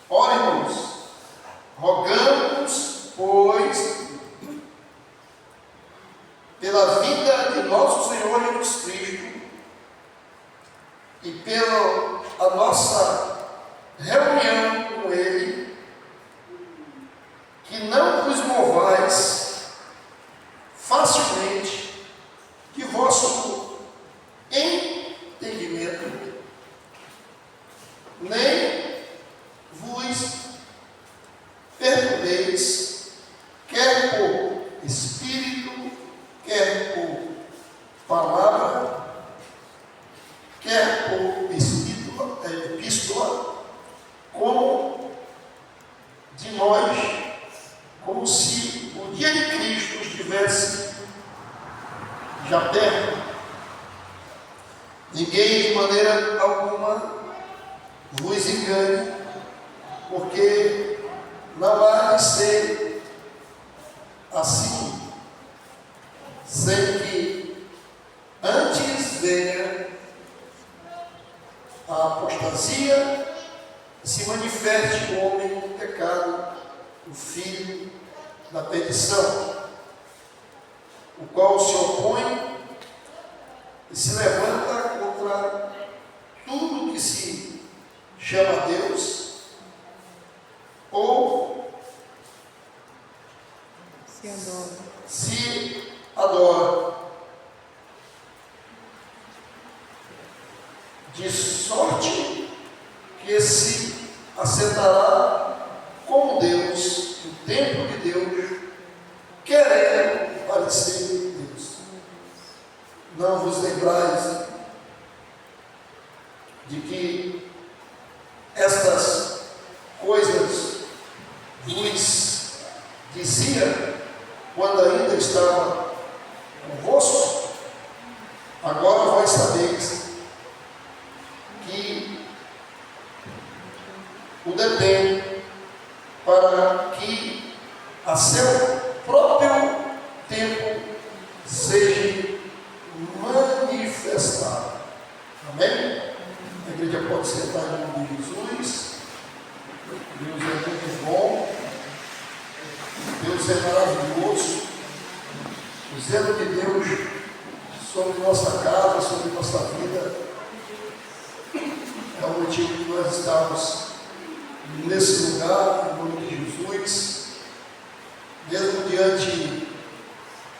Ora, irmãos, rogamos, pois, pela vinda de nosso Senhor Jesus Cristo e pela a nossa reunião com Ele, que não vos movais facilmente de vosso entendimento, nem vos perturbeis, quer por espírito, quer por palavra, quer por epístola, como de nós, como se o dia de Cristo estivesse já perto. Ninguém de maneira alguma vos engane, porque não há de ser assim, sem que antes venha a apostasia e se manifeste o homem do pecado, o filho da perdição, o qual se opõe e se levanta contra tudo que se chama Deus ou se adora, de sorte que se assentará com Deus no templo de Deus, querendo parecer Deus. Não vos lembrais de que estas coisas vos dizia quando ainda estava convosco? Agora vós sabeis que o detém para que a seu próprio tempo seja manifestado. Amém? A igreja pode sentar em nome de Jesus. Deus é muito bom. Deus é maravilhoso. O zelo de Deus sobre nossa casa, sobre nossa vida, é o motivo que nós estamos nesse lugar, em nome de Jesus, mesmo diante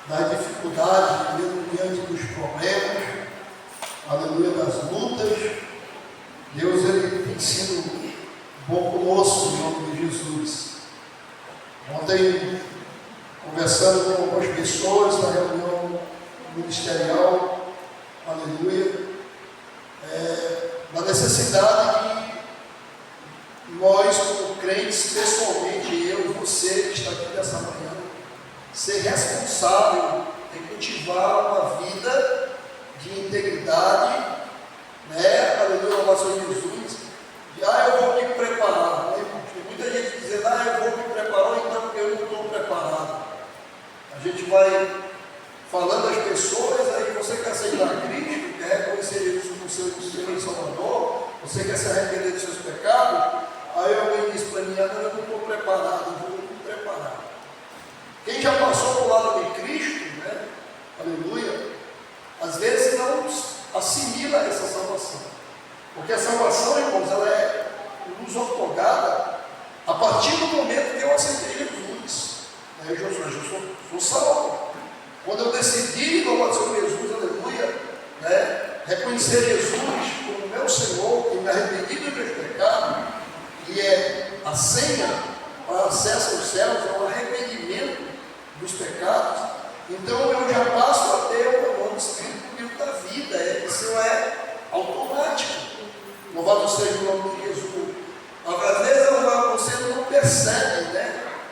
da dificuldade, mesmo diante dos problemas, aleluia, das lutas. Deus, Ele tem sido bom conosco, em nome de Jesus. Ontem, conversando com algumas pessoas na reunião ministerial, aleluia, da necessidade de nós, como crentes, pessoalmente, eu e você que está aqui nessa manhã, ser responsável em cultivar uma vida de integridade, aleluia, louvado a Jesus, de eu vou me preparar, né? Tem muita gente dizendo, eu vou me preparar, então eu não estou preparado. A gente vai falando às pessoas, aí você quer aceitar Cristo, quer reconhecer Jesus como seu Senhor e Salvador, você quer se arrepender dos seus pecados, aí alguém diz para mim, eu não estou preparado, eu vou me preparar. Quem já passou para o lado de Cristo, aleluia, às vezes não assimila essa salvação, porque a salvação, irmãos, ela é nos otorgada a partir do momento que eu aceitei Jesus. Eu sou salvo. Quando eu decidi louvar o Senhor Jesus, aleluia, reconhecer Jesus como meu Senhor e me arrependi dos meus pecados, e é a senha para acesso aos céus, é o arrependimento dos pecados, então eu já passo a ter o nome escrito no livro da vida. Isso é automático. Louvado seja o nome de Jesus. Às vezes você não percebe,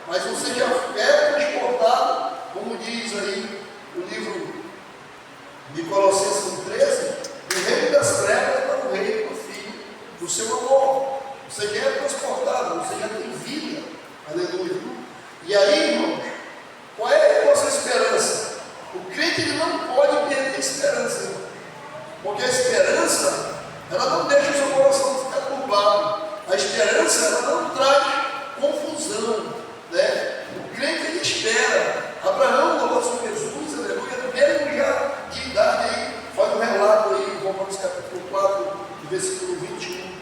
mas você já é transportado, como diz aí o livro de Colossenses 13, do reino das trevas para o reino do Filho do seu amor. Você já é transportado, você já tem vida. Aleluia. E aí, irmãos, qual é a nossa esperança? O crente ele não pode perder esperança, irmão. Porque a esperança, ela não deixa o seu coração ficar turbado. A esperança, ela não traz confusão, né? O crente, ele espera. Abraão, no nosso Jesus, aleluia, mesmo já de idade, aí, faz um relato aí, Romanos capítulo 4, versículo 21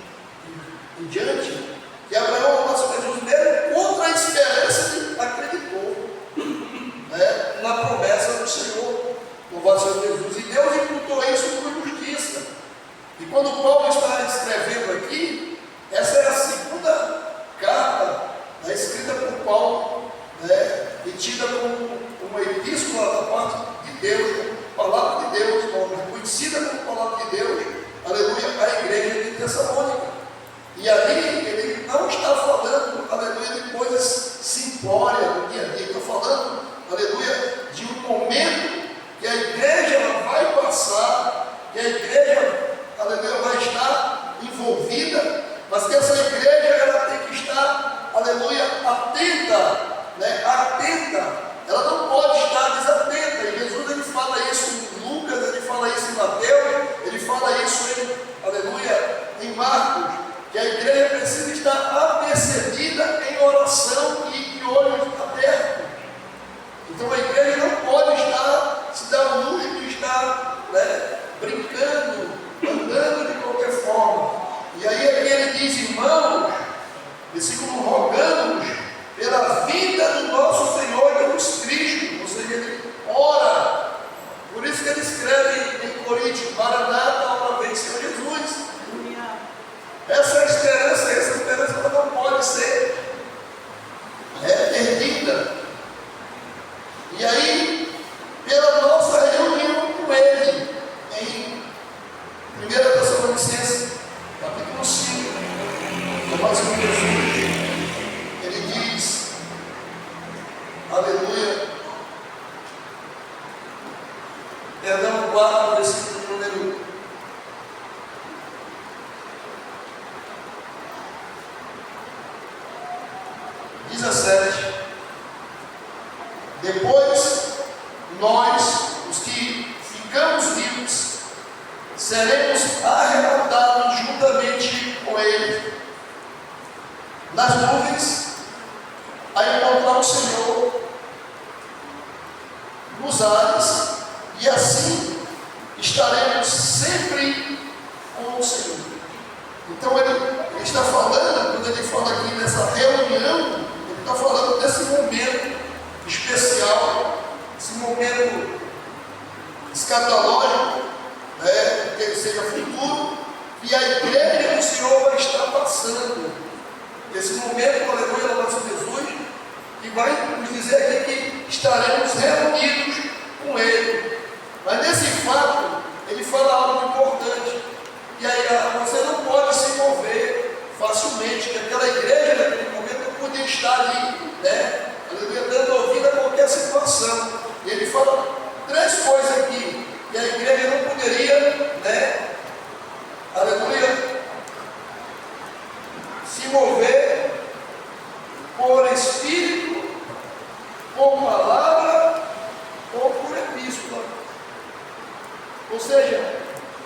em diante, que Abraão, o nosso Jesus, mesmo contra a esperança, ele acreditou, né, na promessa do Senhor, no nosso Jesus, e Deus imputou isso por justiça. E quando Paulo está escrevendo aqui, essa é a segunda carta, né, escrita por Paulo, né, e tida como uma epístola da parte de Deus, palavra de Deus, conhecida como palavra de Deus, aleluia, à igreja de Tessalônica. E ali ele não está falando, aleluia, de coisas simplórias do dia a dia, está falando, aleluia, de um momento que a igreja vai passar, que a igreja, aleluia, vai estar envolvida, mas que essa igreja ela tem que estar, aleluia, atenta, né? Atenta, ela não pode estar desatenta. E Jesus, ele fala isso em Lucas, ele fala isso em Mateus, ele fala isso em, aleluia, em Marcos, que a igreja precisa estar apercebida em oração e de olhos abertos. Então a igreja não pode estar, se dar o luxo de estar, né, brincando, andando de qualquer forma. E aí aqui ele diz, irmãos, versículo, rogando-nos pela vinda do nosso Senhor Jesus Cristo. Ou seja, ele ora. Por isso que ele escreve em Coríntios, Maranata, hora vem Senhor Jesus. Essa esperança ela não pode ser perdida. E aí, pela nossa reunião com Ele, em 1 Tessalonicenses, capítulo 5, no próximo Jesus, ele diz, aleluia, perdão, 4, versículo número 17. Depois, nós, os que ficamos vivos, seremos arrebatados juntamente com Ele nas nuvens, a encontrar o Senhor nos ares, e assim estaremos sempre com o Senhor. Então ele está falando, quando ele fala aqui nessa reunião, ele está falando desse momento especial, esse momento escatológico, né, que ele seja futuro, e a igreja do Senhor vai estar passando esse momento, aleluia, do nosso Jesus, e vai nos dizer aqui que estaremos reunidos com Ele. Mas nesse fato, ele fala algo importante, e aí você não pode se mover facilmente, que aquela igreja naquele momento não podia estar ali, né, dando ouvido a qualquer situação. E ele fala 3 coisas aqui, que a igreja não poderia, né, aleluia, se mover por espírito, por palavra ou por epístola. Ou seja,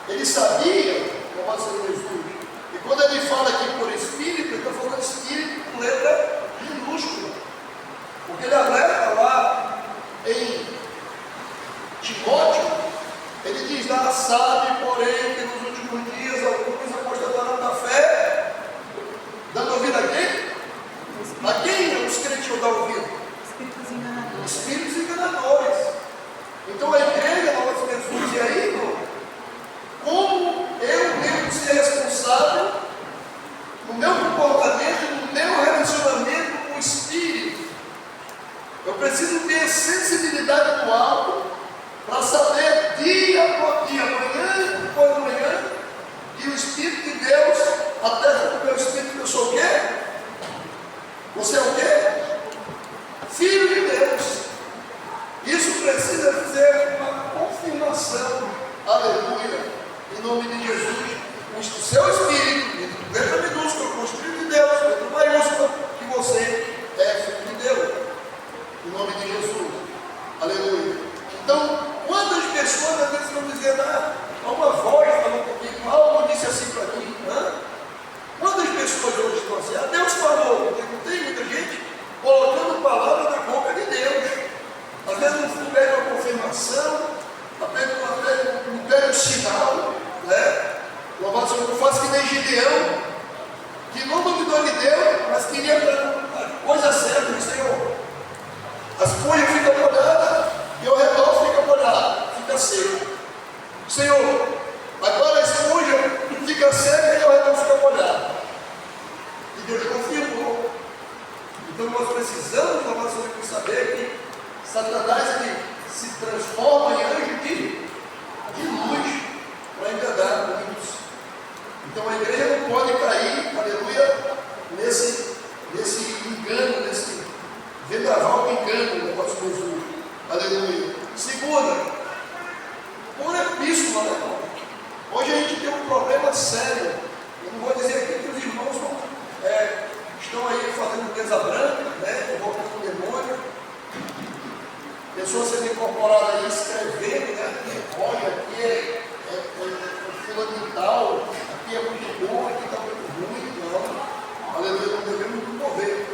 ele sabia, como Senhor Jesus, e quando ele fala aqui por espírito, ele está falando espírito com letra minúscula, porque ele alerta lá em Timóteo, ele diz lá, sabe, porém, que nos últimos dias alguns apostatarão da fé, dando ouvido a quem? A quem os crentes vão dar ouvido? Espíritos enganadores. Espíritos enganadores. Então a igreja, nossa Jesus, e aí, irmão, como eu devo ser responsável no meu comportamento, no meu relacionamento com o Espírito? Eu preciso ter sensibilidade do alto para saber dia após dia, manhã após manhã, que o Espírito de Deus, até com o meu Espírito, eu sou o quê? Você é o quê? Filho de Deus. Isso precisa ser uma confirmação, aleluia, em nome de Jesus, o seu Espírito, letra minúscula, com o Espírito de Deus, letra maiúscula, que você é filho de Deus, em nome de Jesus, aleluia. cuidou de Deus, mas queria a coisa certa do Senhor. As folhas ficam molhadas e ao redor fica molhado, fica seco. Senhor, agora a esponja fica seca e ao redor fica molhado. E Deus confirmou. Então nós precisamos, nós temos que saber que Satanás ele se transforma em anjo de luz para enganar muitos. Então a igreja não pode cair, aleluia, nesse engano, nesse vendaval de engano do nosso Jesus. Aleluia. Segunda, por epístola, né, irmão? Hoje a gente tem um problema sério. Eu não vou dizer aqui que os irmãos estão aí fazendo mesa branca, né? Invocando o demônio. Pessoas sendo incorporadas aí, escrevendo, né? Olha, aqui é fulano de tal, aqui é muito bom, aqui está muito ruim. Não, aleluia, não devemos nos mover.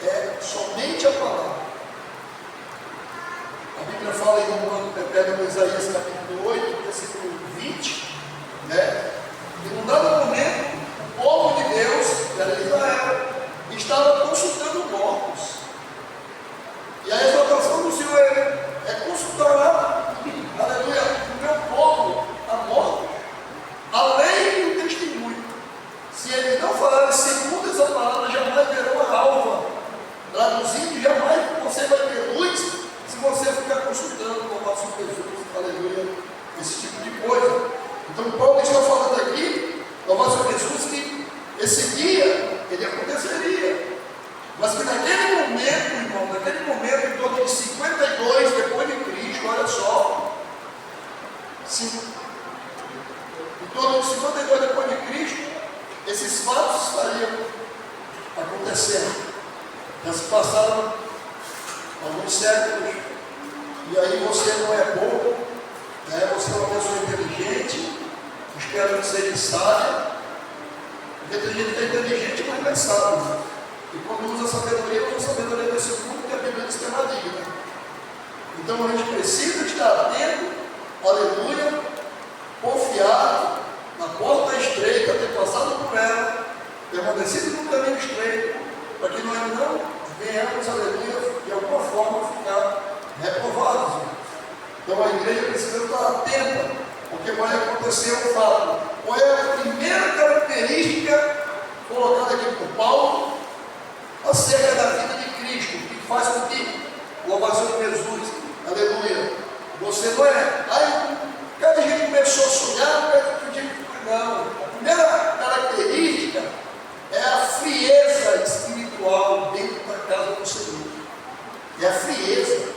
É somente a palavra. A Bíblia fala em Isaías capítulo 8, versículo 20, né? Que num dado momento, o povo de Deus, que era Israel, estava consultando mortos. E a exortação do Senhor é consultar, aleluia, o meu povo a mortos, além do testemunho. Se eles não falarem segundo essa palavra, jamais verão a alva. Traduzindo, jamais você vai ter luz se você ficar consultando o nosso Jesus, aleluia, esse tipo de coisa. Então Paulo está falando aqui, o nosso Jesus, que esse dia ele aconteceria. Mas que naquele momento, irmão, naquele momento, em torno de 52 depois de Cristo, olha só, em torno de 52 depois de Cristo, esses fatos estariam acontecendo. Já se passaram alguns séculos, e aí você não é bom, né? Você é uma pessoa inteligente, espero que seja sábia, porque tem gente que é inteligente, mas não é sábio. E quando usa sabedoria desse mundo, que a Bíblia diz que é maligna. Então a gente precisa estar atento, aleluia, confiado na porta estreita, ter passado por ela, permanecido no caminho estreito, para que nós não venhamos, aleluia, de alguma forma ficar reprovados. Então a igreja precisa estar atenta, porque vai acontecer um fato. Qual é a primeira característica colocada aqui por Paulo acerca da vida de Cristo, que faz com que, louvação de Jesus, aleluia, você não é, cada gente começou a sonhar, não. A primeira característica é a frieza espiritual dentro da casa do Senhor. É a frieza.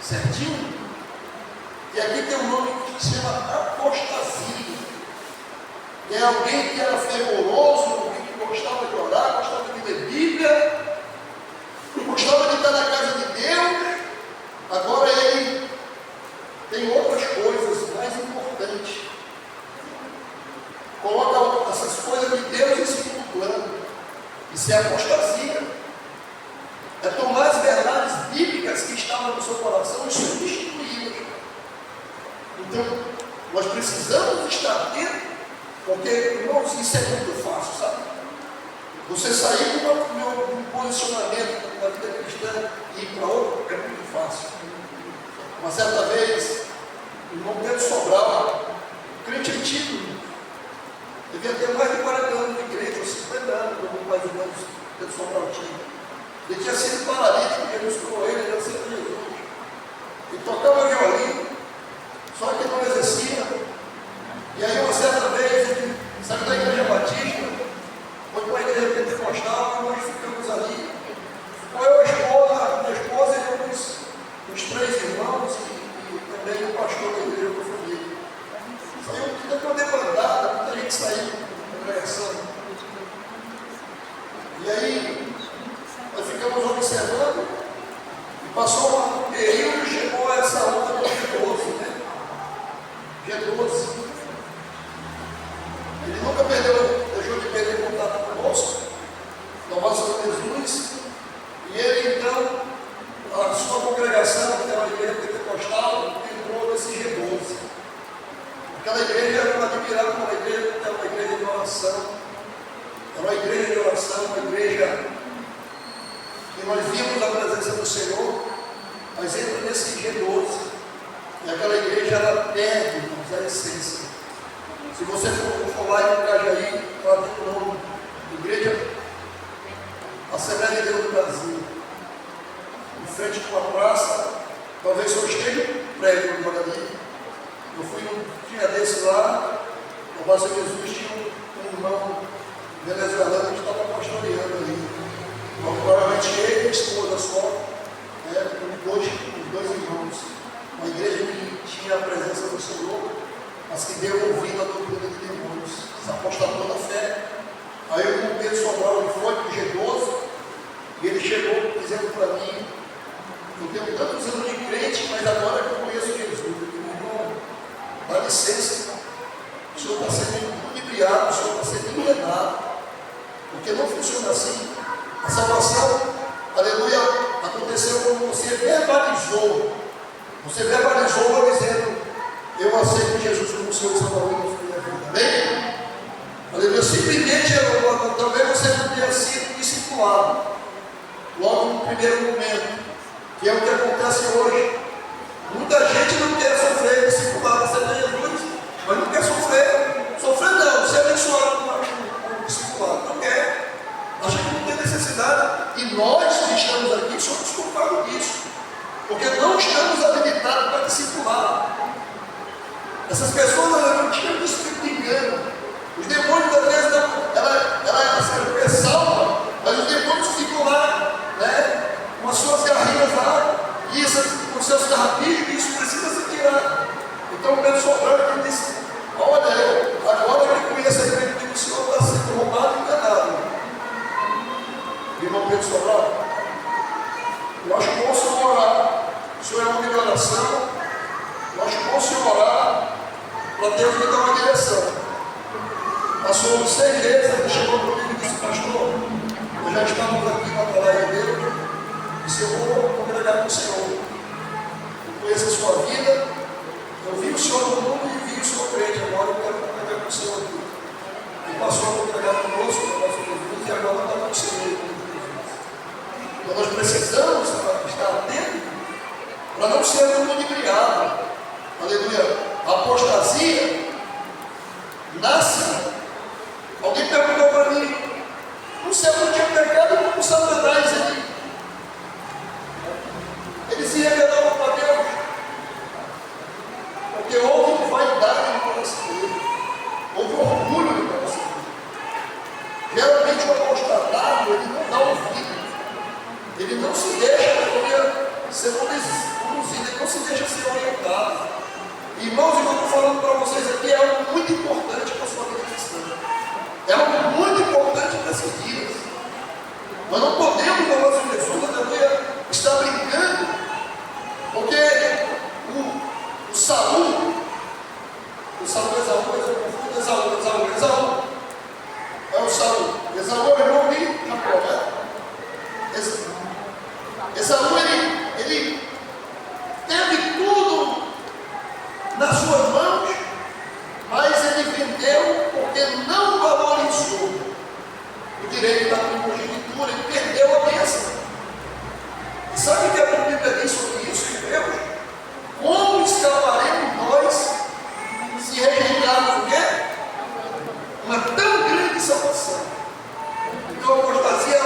Certinho? E aqui tem um nome que se chama apostasia. É alguém que era fervoroso, alguém que gostava de orar, gostava de ler Bíblia, gostava de estar na casa de Deus. Agora ele tem outras coisas mais importantes. Coloca essas coisas de Deus em segundo plano. Isso é apostasia. É tomar as verdades bíblicas que estavam no seu coração e substituí-las. Então, nós precisamos estar atentos, porque, irmãos, isso é muito fácil, sabe? Você sair de um posicionamento na vida cristã e ir para outro é muito fácil. Uma certa vez, o irmão Pedro Sobral, crente antigo, devia ter mais de 40 anos de crente, ou 50 anos, como mais ou menos Pedro Sobral tinha. Ele tinha sido paralítico, Jesus curou ele, ele era sempre Jesus. Ele tocava violino, só que não exercia. E aí, uma certa vez, ele saiu da igreja batista, foi para a igreja pentecostal, e nós ficamos ali. Foi eu, minha esposa e os 3 irmãos, e também o pastor da igreja da família. Saiu toda uma demandada, muita gente saiu da congregação. E aí, nós ficamos observando, e passou um período e chegou a essa onda do G12, né? G12. Ele nunca deixou de perder contato conosco, louvado seja Jesus, e ele então, a sua congregação, que era uma igreja pentecostal, entrou nesse G12. Aquela igreja era admirada como uma igreja, porque era uma igreja de oração, era uma igreja de oração, uma igreja que nós vimos a presença do Senhor, mas entra nesse G12, e aquela igreja ela perde, irmãos, a essência. Se você for lá em Cajaí, ela tem o nome, Igreja Assembleia de Deus do Brasil, em frente com a praça, talvez só esteja um prédio no Guarani. Eu fui um dia desse lá, o pastor Jesus tinha um irmão venezuelano que estava pastoreando ali. Provavelmente ele e a esposa só, com os dois irmãos. Uma igreja que tinha a presença do Senhor, mas que deu ouvido à doutrina de demônios, se apostatou na fé. Aí o Pedro Sobral ele foi para o G12 e ele chegou dizendo para mim: eu tenho tantos anos de crente, mas agora que eu conheço Jesus, eu digo, irmão, dá licença, o senhor está sendo ludibriado, o senhor está sendo enganado, porque não funciona assim. A salvação, aleluia, aconteceu quando você verbalizou dizendo: eu aceito Jesus como Senhor e Salvador da minha vida. Amém? Aleluia. Simplesmente, talvez você não tenha sido discipulado logo no primeiro momento, que é o que acontece hoje. Muita gente não quer sofrer discipulado, aceita Jesus, mas não quer sofrer. Sofrer não, ser abençoado com o discipulado, não quer. Acha que não tem necessidade. E nós que estamos aqui somos culpados disso, porque não estamos habilitados para discipular. Essas pessoas não tinham espírito de engano. Os demônios, às vezes, ela é salva, mas os demônios ficam lá, com as suas garrinhas lá, e com os seus carrapichos, e isso precisa se tirar. Então o Pedro Sobral ele disse: olha, eu agora que conheço a igreja, o senhor está sendo roubado e enganado. Irmão Pedro Sobral, eu acho bom o senhor orar. O senhor é homem de oração. Eu acho bom o senhor orar para Deus me dar uma direção. Passou 6 meses, ele chegou comigo e disse: pastor, nós já estamos aqui na palavra de Deus, e se eu vou congregar com o Senhor, eu conheço a sua vida, eu vi o Senhor no mundo e vi o Senhor crente, agora eu quero congregar com o Senhor aqui. Ele passou a congregar conosco, o nosso Jesus, e agora está com o Senhor. Então nós precisamos estar atentos para não sermos ludibriados. Aleluia. A apostasia nasce. Alguém perguntou para mim: o céu não tinha pecado como Satanás ali? Ele se revelava para Deus, porque houve vaidade no coração dele, houve orgulho no coração dele. Geralmente o apostatado, ele não dá ouvido, ele não se deixa ser conduzido, ele não se deixa ser orientado. Irmãos, eu estou falando para vocês aqui, é algo muito importante para a sua vida cristã. É algo muito importante nesses dias. Nós não podemos, no nosso Jesus, aleluia, estar brincando, porque o Saul, Esaú, eu confundo Esaú. É o Saul. Esaú é o irmão de Jacó, né? Esaú, ele teve tudo nas suas mãos, mas ele vendeu porque não valorizou o direito da primogenitura, ele perdeu a bênção. E sabe o que a Bíblia diz sobre isso, Hebreus? Como escaparemos nós se rejeitarmos o quê? Uma tão grande salvação. Então a apostasia,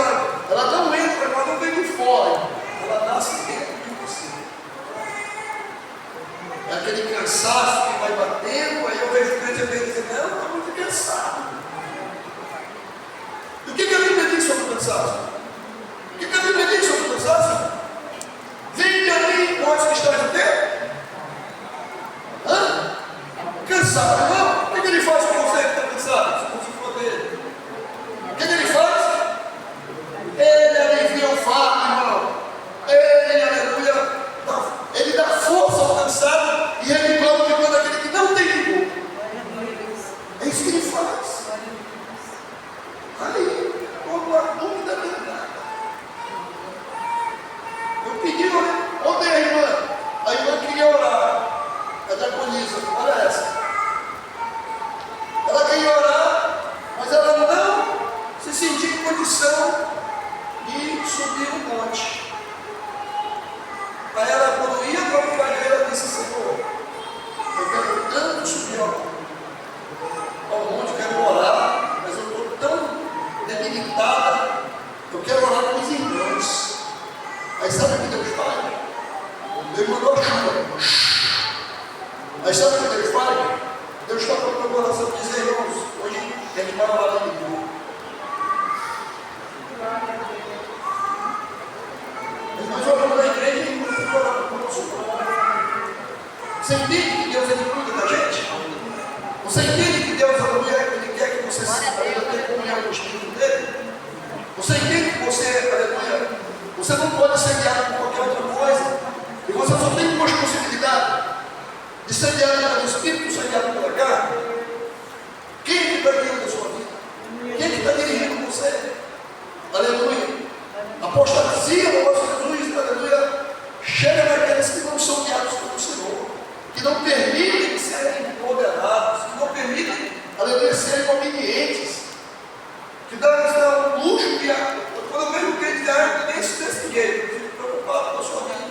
ela não entra, ela não vem de fora, ela nasce dentro de você. É aquele cansaço que vai batendo, aí eu vejo o crente dizendo: não, estou muito cansado. E o que a Bíblia diz sobre o cansaço? O que a Bíblia diz sobre o cansaço? Vinde a mim, vós que estáis no quê? Cansado, irmão? O que ele faz com você que está cansado? Se você for dele. O que ele faz? Ele alivia o fardo, irmão. Ele, aleluia, ele dá força ao cansado e ele glorifica aquele que não tem vigor. É isso que ele faz. Aí, toda a dúvida não dá. Eu pedi ontem a irmã queria orar. A diaconisa, olha essa. irritada, eu quero orar com os irmãos. Aí sabe o que Deus faz? Deus mandou a chuva. Aí sabe o que Deus faz? Deus está com o meu coração e diz, irmãos, hoje a gente vai orar de Deus. Nós oramos na igreja e nós oramos com o nosso corpo. Você entende que Deus cuida da gente? Você entende que Deus, aleluia, Ele quer que você tenha comunhão com o Espírito dele? Você entende que você, aleluia, você não pode ser guiado por qualquer outra coisa, e você só tem duas possibilidades: de ser guiado pelo Espírito ou ser guiado pela carne. Quem é que está guiando a sua vida? Quem é que está dirigindo você? Aleluia. A apostasia do nosso Jesus, aleluia, chega naqueles que não são guiados pelo Senhor, que não permitem serem empoderados, que não permitem, aleluia, serem obedientes, que dão um luxo de quando eu vejo crente de arte, nem se desse jeito, eu fico preocupado com a sua vida.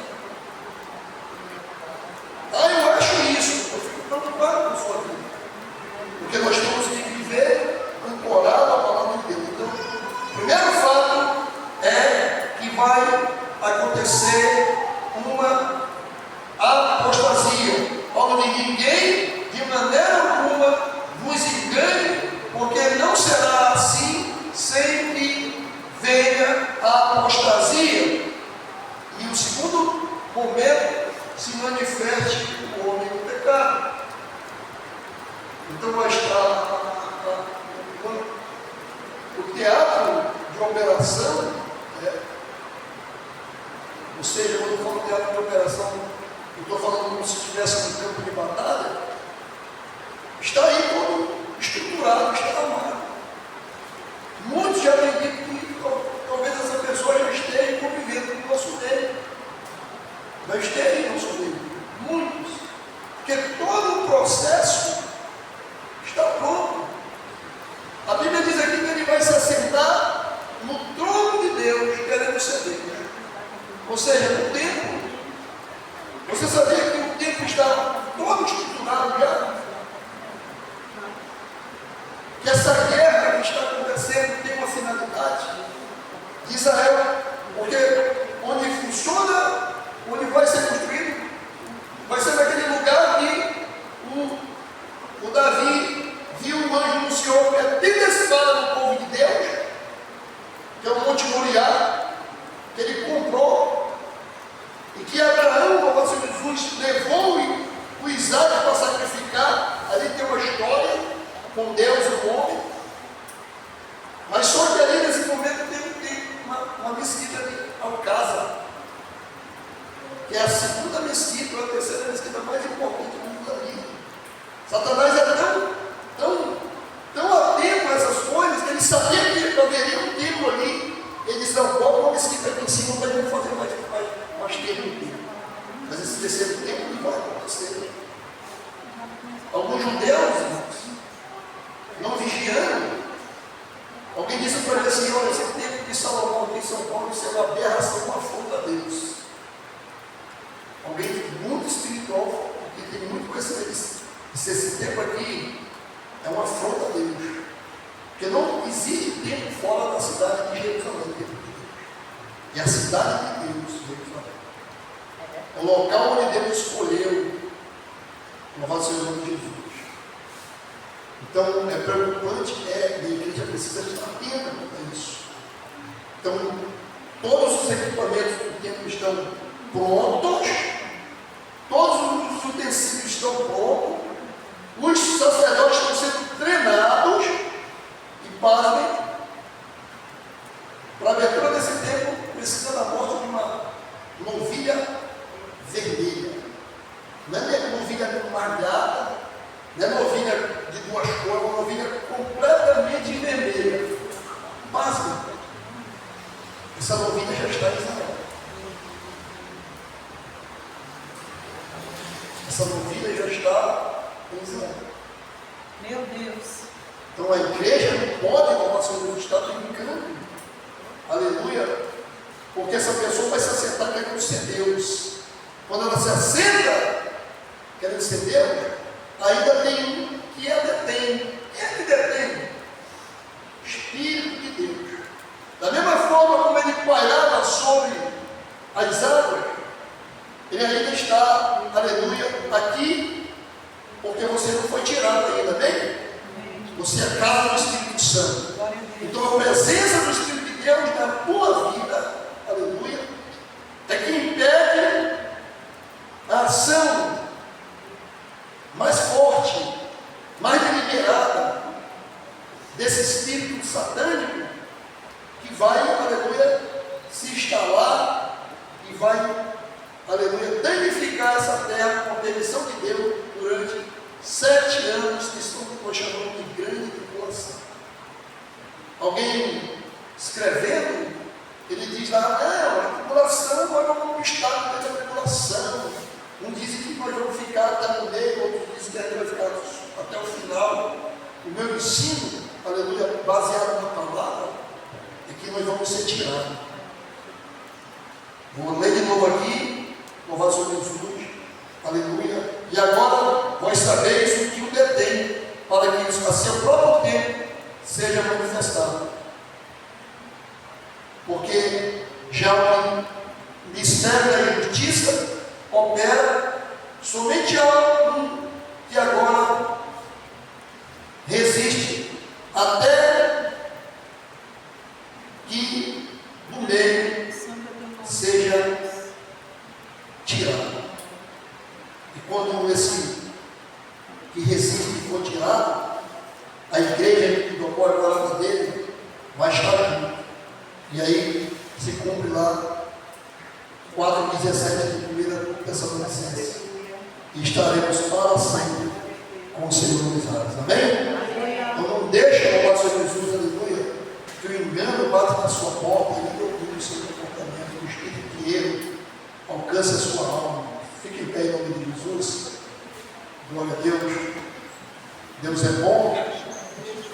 Eu acho isso, eu fico preocupado com a sua vida, porque nós temos que viver ancorado à palavra de Deus. Então, o primeiro fato é que vai acontecer uma apostasia. Paulo diz: ninguém de maneira alguma vos engane, porque não será assim sem que venha a apostasia. E o segundo momento, se manifeste o homem do pecado. Então vai estar o teatro de operação, ou seja, quando eu falo teatro de operação, eu estou falando como se estivesse no campo de batalha, está aí todo estruturado, está armado. Muitos já têm dito que talvez essa pessoa já esteja convivendo com o nosso meio. Já esteja no nosso meio. Muitos. Porque todo o processo está pronto. A Bíblia diz aqui que ele vai se assentar no trono de Deus, querendo ser Deus. Ou seja, no tempo. Você sabia que o tempo está todo estruturado já? Que essa guerra que está acontecendo tem uma finalidade de Israel, porque onde funciona, onde vai ser construído, vai ser naquele lugar que o Davi viu um anjo do Senhor que é detestado do povo de Deus, que é o Monte Moriá, que ele comprou, e que Abraão, o nosso Jesus, levou o Isaac para sacrificar. Ali tem uma história com Deus e o homem, mas só que ali nesse momento tem uma mesquita de Alcázar, que é a segunda mesquita, ou a terceira mesquita mais importante do mundo ali. Satanás é tão atento a essas coisas que ele sabia que haveria um templo ali. Ele disse: não, bota uma mesquita aqui em cima para ele não fazer mais tempo no templo. Mas esse terceiro templo não vai acontecer. Alguns judeus, não vigiando, alguém disse para ele assim: olha, esse templo de Salomão aqui em São Paulo, isso é uma aberração, uma afronta a Deus. Alguém muito espiritual, que tem muito conhecimento, se esse templo aqui é uma afronta a Deus, porque não existe templo fora da cidade de Jerusalém. E a cidade de Deus, Jerusalém, é o local onde Deus escolheu. Louvado seja o nome de Jesus. Então é preocupante, e a igreja precisa estar atenta a isso. Então, todos os equipamentos do templo estão prontos, todos os utensílios estão prontos, os sacerdotes estão sendo treinados, e pasmem, para a abertura desse templo precisa da morte de uma novilha vermelha. Não é novilha malhada, não é novilha de duas cores, é uma novilha completamente vermelha. Pasmem, essa novilha já está em Israel. Essa novilha já está em Israel. Meu Deus. Então a igreja não pode, como a Senhora está brincando. Aleluia. Porque essa pessoa vai se assentar querendo ser Deus. Quando ela se assenta querendo ser Deus, ainda tem um que a detém. Quem é que detém? Espírito de Deus. pairava sobre as águas, ele ainda está, aleluia, aqui, porque você não foi tirado ainda, bem? Você é a casa do Espírito Santo. Glória a Deus. Então a presença do Espírito de Deus na tua vida, aleluia, é que impede a ação mais forte, mais deliberada desse espírito satânico que vai, aleluia, se instalar e vai, aleluia, danificar essa terra com a permissão de Deus durante 7 anos, que estou chamando de grande tribulação. Alguém escrevendo, ele diz lá, a tribulação, nós vamos estar dentro da tribulação. Um dizem que nós vamos ficar até no meio, outros dizem que a gente vai ficar até o final. O meu ensino, aleluia, baseado na palavra, é que nós vamos ser tirados. Vou ler de novo aqui, louvado seja Jesus, aleluia. E agora vós sabeis o que o detém, para que a seu próprio tempo seja manifestado. Porque já o mistério da justiça opera somente algo que agora resiste até que do meio seja tirado. E quando esse que resiste for tirado, a igreja do qual agora dele vai estar aqui. E aí se cumpre lá 4:17 de 1 Tessalonicenses. E estaremos para sempre com o Senhor nos ares. Amém? Então não deixa, louvado seja Jesus, aleluia, que o engano bata na sua porta e domine o seu comportamento, o espírito que ele alcance a sua alma. Fique em pé em nome de Jesus. Glória a Deus. Deus é bom.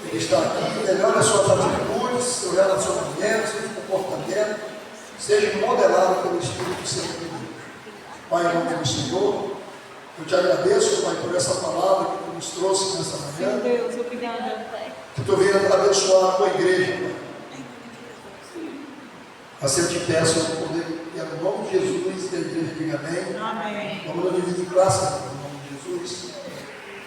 Ele está aqui. Melhore as suas atitudes, seu relacionamento, seu comportamento. Seja modelado pelo Espírito Santo de Deus. Pai, em nome do Senhor, eu te agradeço, Pai, por essa palavra que tu nos trouxe nessa manhã. Deus, obrigada. Que tu venha abençoar a tua igreja, Pai. Assim eu te peço, poder, em nome de Jesus, que a igreja diga amém. Amém. Vamos nos dividir em classe, em nome de Jesus.